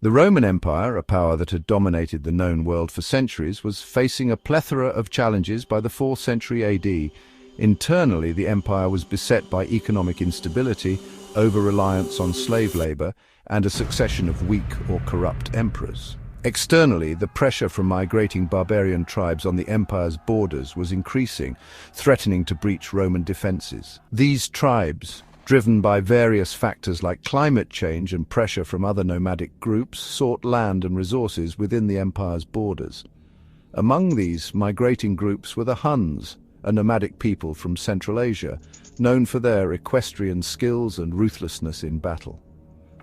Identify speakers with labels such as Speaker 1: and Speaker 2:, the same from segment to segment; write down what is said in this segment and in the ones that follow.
Speaker 1: The Roman Empire, a power that had dominated the known world for centuries, was facing a plethora of challenges by the 4th century AD. Internally, the empire was beset by economic instability, over-reliance on slave labor, and a succession of weak or corrupt emperors. Externally, the pressure from migrating barbarian tribes on the empire's borders was increasing, threatening to breach Roman defenses. These tribes, driven by various factors like climate change and pressure from other nomadic groups, sought land and resources within the empire's borders. Among these migrating groups were the Huns, a nomadic people from Central Asia, known for their equestrian skills and ruthlessness in battle.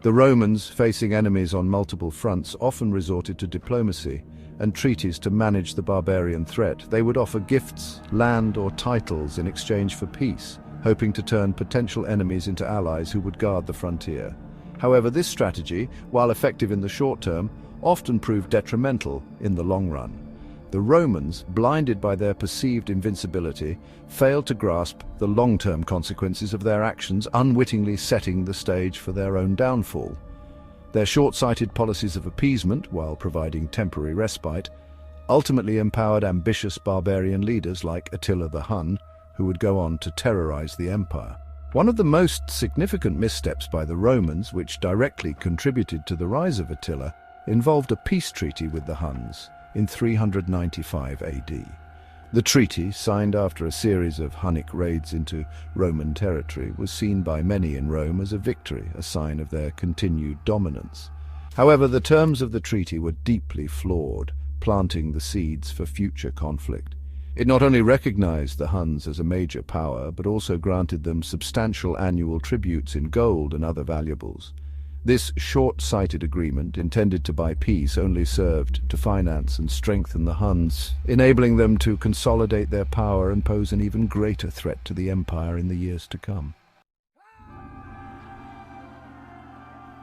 Speaker 1: The Romans, facing enemies on multiple fronts, often resorted to diplomacy and treaties to manage the barbarian threat. They would offer gifts, land, or titles in exchange for peace, hoping to turn potential enemies into allies who would guard the frontier. However, this strategy, while effective in the short term, often proved detrimental in the long run. The Romans, blinded by their perceived invincibility, failed to grasp the long-term consequences of their actions, unwittingly setting the stage for their own downfall. Their short-sighted policies of appeasement, while providing temporary respite, ultimately empowered ambitious barbarian leaders like Attila the Hun, who would go on to terrorize the empire. One of the most significant missteps by the Romans, which directly contributed to the rise of Attila, involved a peace treaty with the Huns in 395 AD. The treaty, signed after a series of Hunnic raids into Roman territory, was seen by many in Rome as a victory, a sign of their continued dominance. However, the terms of the treaty were deeply flawed, planting the seeds for future conflict. It not only recognized the Huns as a major power, but also granted them substantial annual tributes in gold and other valuables. This short-sighted agreement, intended to buy peace, only served to finance and strengthen the Huns, enabling them to consolidate their power and pose an even greater threat to the empire in the years to come.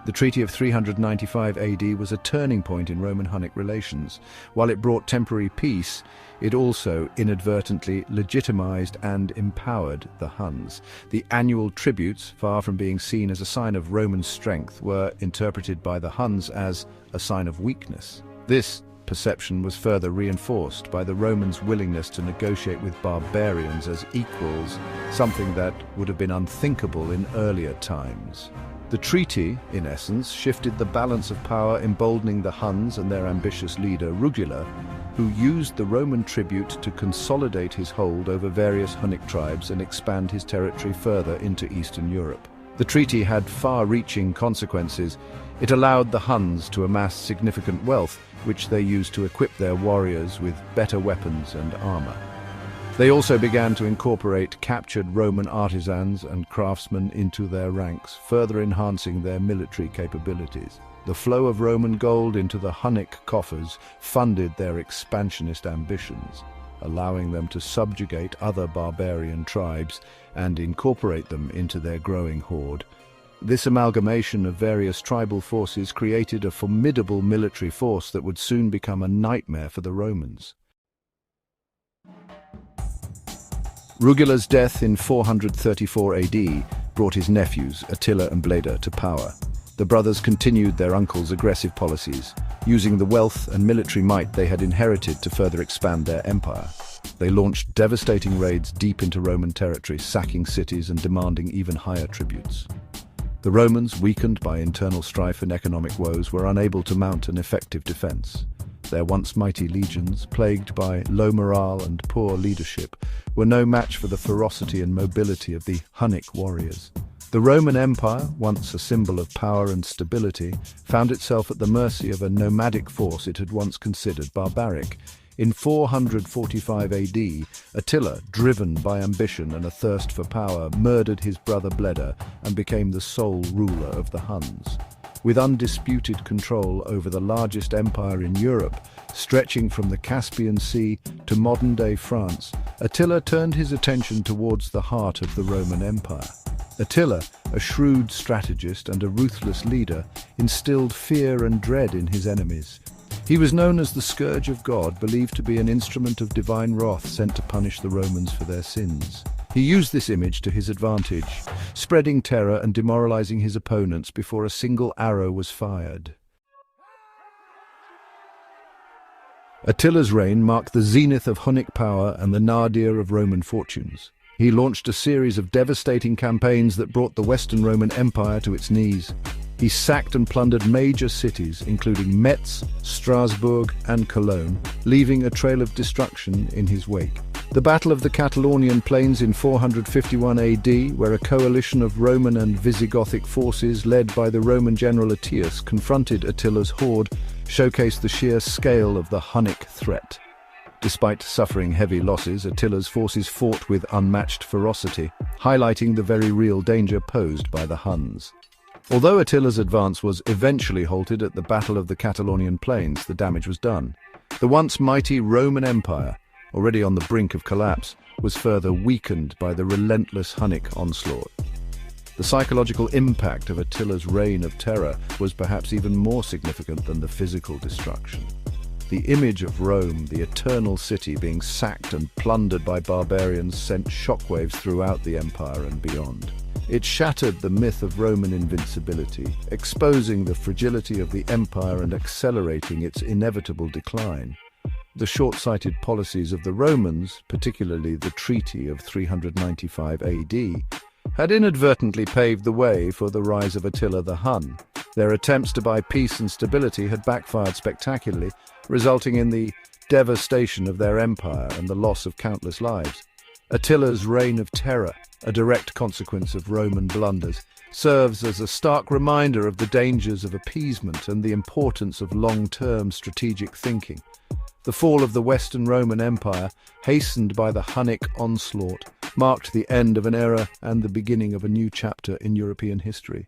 Speaker 1: The Treaty of 395 AD was a turning point in Roman-Hunnic relations. While it brought temporary peace, it also inadvertently legitimized and empowered the Huns. The annual tributes, far from being seen as a sign of Roman strength, were interpreted by the Huns as a sign of weakness. This perception was further reinforced by the Romans' willingness to negotiate with barbarians as equals, something that would have been unthinkable in earlier times. The treaty, in essence, shifted the balance of power, emboldening the Huns and their ambitious leader, Rugila, who used the Roman tribute to consolidate his hold over various Hunnic tribes and expand his territory further into Eastern Europe. The treaty had far-reaching consequences. It allowed the Huns to amass significant wealth, which they used to equip their warriors with better weapons and armor. They also began to incorporate captured Roman artisans and craftsmen into their ranks, further enhancing their military capabilities. The flow of Roman gold into the Hunnic coffers funded their expansionist ambitions, allowing them to subjugate other barbarian tribes and incorporate them into their growing horde. This amalgamation of various tribal forces created a formidable military force that would soon become a nightmare for the Romans. Rugila's death in 434 AD brought his nephews, Attila and Blunder, to power. The brothers continued their uncle's aggressive policies, using the wealth and military might they had inherited to further expand their empire. They launched devastating raids deep into Roman territory, sacking cities and demanding even higher tributes. The Romans, weakened by internal strife and economic woes, were unable to mount an effective defense. Their once mighty legions, plagued by low morale and poor leadership, were no match for the ferocity and mobility of the Hunnic warriors. The Roman Empire, once a symbol of power and stability, found itself at the mercy of a nomadic force it had once considered barbaric. In 445 AD, Attila, driven by ambition and a thirst for power, murdered his brother Blunder and became the sole ruler of the Huns. With undisputed control over the largest empire in Europe, stretching from the Caspian Sea to modern-day France, Attila turned his attention towards the heart of the Roman Empire. Attila, a shrewd strategist and a ruthless leader, instilled fear and dread in his enemies. He was known as the Scourge of God, believed to be an instrument of divine wrath sent to punish the Romans for their sins. He used this image to his advantage, spreading terror and demoralizing his opponents before a single arrow was fired. Attila's reign marked the zenith of Hunnic power and the nadir of Roman fortunes. He launched a series of devastating campaigns that brought the Western Roman Empire to its knees. He sacked and plundered major cities, including Metz, Strasbourg, and Cologne, leaving a trail of destruction in his wake. The Battle of the Catalonian Plains in 451 AD, where a coalition of Roman and Visigothic forces led by the Roman general Attius confronted Attila's horde, showcased the sheer scale of the Hunnic threat. Despite suffering heavy losses, Attila's forces fought with unmatched ferocity, highlighting the very real danger posed by the Huns. Although Attila's advance was eventually halted at the Battle of the Catalonian Plains, the damage was done. The once mighty Roman Empire, already on the brink of collapse, was further weakened by the relentless Hunnic onslaught. The psychological impact of Attila's reign of terror was perhaps even more significant than the physical destruction. The image of Rome, the eternal city, being sacked and plundered by barbarians sent shockwaves throughout the empire and beyond. It shattered the myth of Roman invincibility, exposing the fragility of the empire and accelerating its inevitable decline. The short-sighted policies of the Romans, particularly the Treaty of 395 AD, had inadvertently paved the way for the rise of Attila the Hun. Their attempts to buy peace and stability had backfired spectacularly, resulting in the devastation of their empire and the loss of countless lives. Attila's reign of terror, a direct consequence of Roman blunders, serves as a stark reminder of the dangers of appeasement and the importance of long-term strategic thinking. The fall of the Western Roman Empire, hastened by the Hunnic onslaught, marked the end of an era and the beginning of a new chapter in European history.